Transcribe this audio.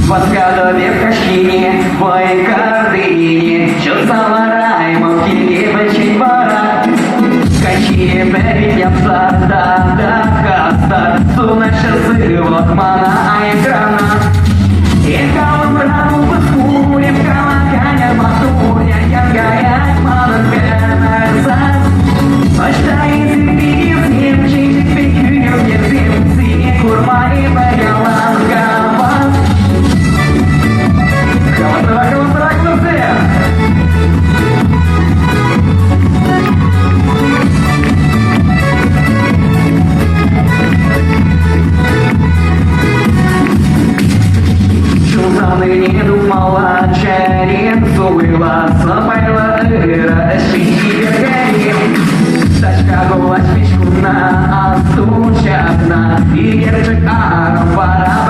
Подгадывали в кашине, бой картине, что замараем, очень пора. Качи, перейдемся, да, хаста, сунешься вот мана экрана. И кого брану выскурим, калаканя, батуря, янгая, маленькая назад. Почтай, зиби, с ним, чистик, пикюню, дерзим, сине, курмани, багаланга. Не думала, черенцу была, сломала дыра, шире горит. Тачка была спичку на остучатна, и герчик аром пора.